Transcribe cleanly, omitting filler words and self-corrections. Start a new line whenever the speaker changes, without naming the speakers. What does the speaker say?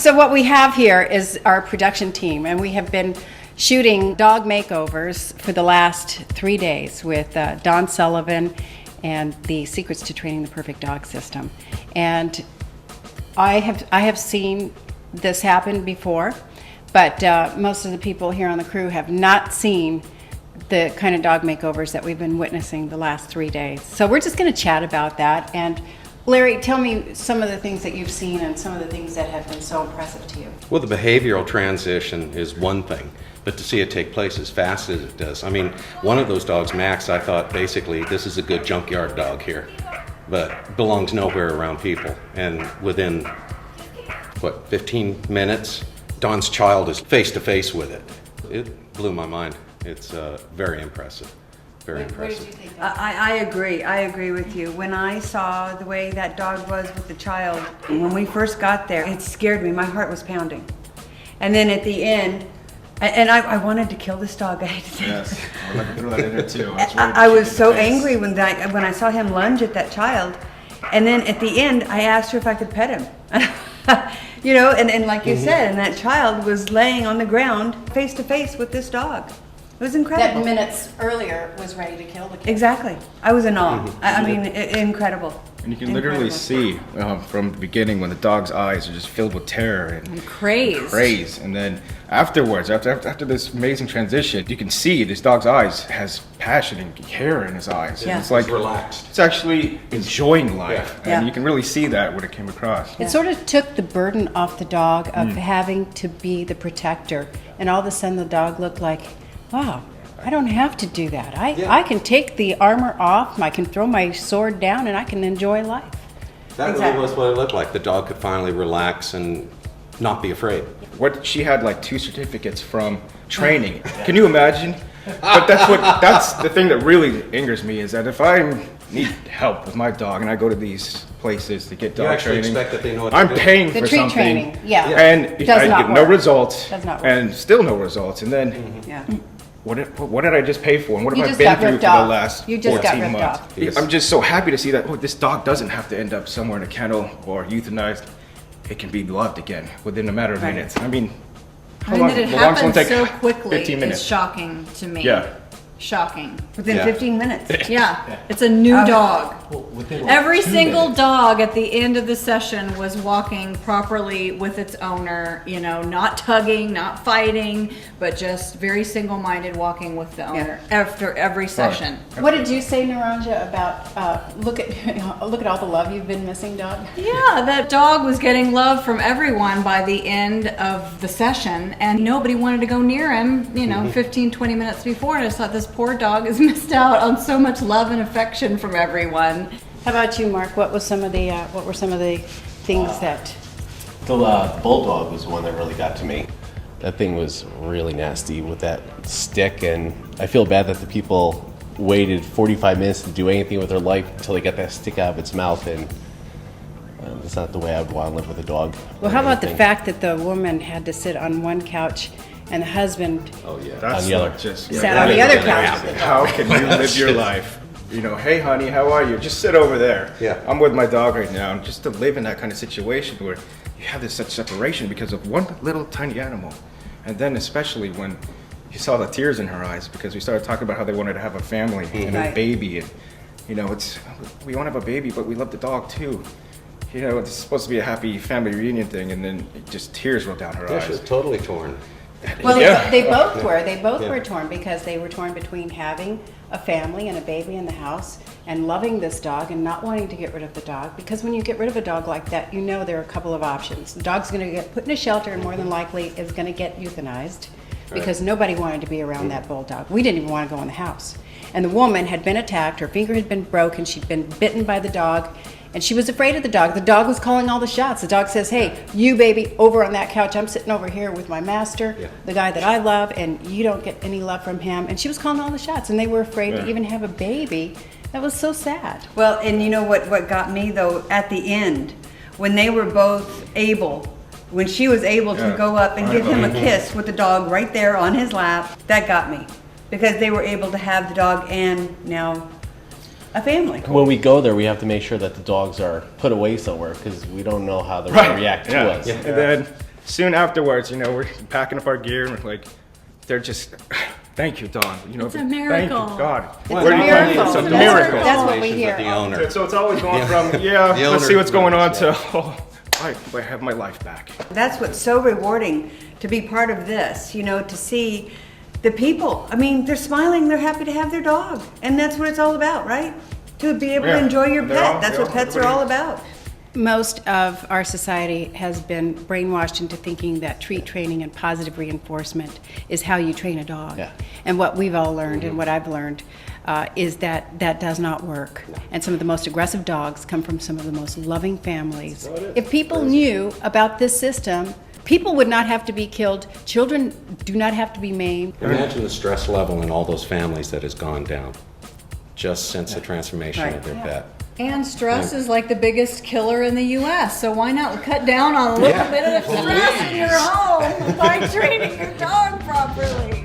So what we have here is our production team, and we have been shooting dog makeovers for the last 3 days with Don Sullivan and the Secrets to Training the Perfect Dog system. And I have seen this happen before, but most of the people here on the crew have not seen the kind of dog makeovers that we've been witnessing the last 3 days. So we're just going to chat about that. And Larry, tell me some of the things that you've seen and some of the things that have been so impressive to you.
Well, the behavioral transition is one thing, but to see it take place as fast as it does. I mean, one of those dogs, Max, I thought basically this is a good junkyard dog here, but belongs nowhere around people. And within, 15 minutes, Don's child is face to face with it. It blew my mind. It's very impressive. Very impressive.
What did you think?
I agree. I agree with you. When I saw the way that dog was with the child, when we first got there, it scared me. My heart was pounding. And then at the end, and I wanted to kill this dog. I hate to say.
Yes, I like to throw that in there too.
I was so angry when I saw him lunge at that child. And then at the end, I asked her if I could pet him. You know, and like you said, and that child was laying on the ground face to face with this dog. It was incredible.
That minutes earlier was ready to kill the kid.
Exactly. I was in awe. I mean, incredible.
And you can literally see from the beginning when the dog's eyes are just filled with terror and
craze.
And then afterwards, after this amazing transition, you can see this dog's eyes has passion and care in his eyes.
Yeah.
It's like
It's relaxed.
it's actually enjoying life.
Yeah.
And you can really see that when it came across.
It sort of took the burden off the dog of having to be the protector, and all of a sudden the dog looked like, wow, I don't have to do that. I can take the armor off, I can throw my sword down, and I can enjoy life.
That really was what it looked like. The dog could finally relax and not be afraid.
What she had like 2 certificates from training. Can you imagine? But that's the thing that really angers me is that if I need help with my dog and I go to these places to get dog
actually
training,
expect that they know what
I'm
to do.
paying
The
for
treat
something.
training, yeah.
And
Does
I
not
get no
work.
results.
Does not work.
And still no results. And then
Yeah.
what did I just pay for? And what
You
have I
just
been
got
through for
ripped
the
off.
last
You just got
14
ripped
months?
off.
I'm just so happy to see that this dog doesn't have to end up somewhere in a kennel or euthanized. It can be loved again within a matter of minutes. I mean,
I mean, that it
how long
happened
take?
so quickly
15
is
minutes.
shocking to me.
Yeah.
Shocking.
Within
Yeah.
15 minutes.
Yeah, it's a new dog. Every
2
single
minutes.
dog at the end of the session was walking properly with its owner, you know, not tugging, not fighting, but just very single-minded walking with the owner after every session.
What did you say, Naranja, about look at all the love you've been missing, dog?
Yeah, that dog was getting love from everyone by the end of the session, and nobody wanted to go near him, you know, 15, 20 minutes before. And I just thought, this poor dog has missed out on so much love and affection from everyone.
How about you, Mark? What were some of the things that?
The bulldog was the one that really got to me. That thing was really nasty with that stick, and I feel bad that the people waited 45 minutes to do anything with their life until they got that stick out of its mouth, and it's not the way I would want to live with a dog.
Well,
or
how about the
anything.
fact that the woman had to sit on one couch and the husband
Oh, yeah.
That's
On the other.
just
sat on the other couch?
How can you live your life? You know, hey honey, how are you? Just sit over there.
Yeah.
I'm with my dog right now. And just to live in that kind of situation where you have this such separation because of one little tiny animal. And then especially when you saw the tears in her eyes because we started talking about how they wanted to have a family and a
Right.
baby. And, you know, we want to have a baby, but we love the dog too. You know, it's supposed to be a happy family reunion thing, and then just tears rolled down her
Yeah, she was
eyes.
totally torn.
Well,
Yeah.
they both were. They both
Yeah.
were torn because they were torn between having a family and a baby in the house and loving this dog and not wanting to get rid of the dog. Because when you get rid of a dog like that, you know there are a couple of options. The dog's going to get put in a shelter and more than likely is going to get euthanized because nobody wanted to be around that bulldog. We didn't even want to go in the house. And the woman had been attacked. Her finger had been broken. She'd been bitten by the dog. And she was afraid of the dog. The dog was calling all the shots. The dog says, hey, you baby, over on that couch. I'm sitting over here with my master, the guy that I love, and you don't get any love from him. And she was calling all the shots, and they were afraid to even have a baby. That was so sad.
Well, and you know what got me though at the end, when they were both able, when she was able to
Yeah.
go up and give him a kiss with the dog right there on his lap, that got me. Because they were able to have the dog and now a family.
When we go there, we have to make sure that the dogs are put away somewhere because we don't know how they're going to react to us.
And then soon afterwards, you know, we're packing up our gear and we're like, they're just, thank you, Don. You know,
It's a
thank you,
miracle.
God.
It's
Where
a
do you come
miracle.
from? It's a
That's
miracle.
That's what we
Congratulations
hear.
of the owner.
So it's always going from,
The
let's see
owner
what's going on
knows,
to,
yeah.
oh, I have my life back.
That's what's so rewarding to be part of this, you know, to see the people. I mean, they're smiling, they're happy to have their dog. And that's what it's all about, right? To be able to
Yeah.
enjoy your
And they're
pet.
all-
That's
they
what
all-
pets are
everybody-
all about.
Most of our society has been brainwashed into thinking that treat training and positive reinforcement is how you train a dog.
Yeah.
And what we've all learned and what I've learned is that that does not work. And some of the most aggressive dogs come from some of the most loving families. If people knew about this system, people would not have to be killed. Children do not have to be maimed.
Imagine the stress level in all those families that has gone down just since the transformation of their pet.
And stress is like the biggest killer in the U.S. So why not cut down on a little
Yeah.
bit of stress in your home by training your dog properly?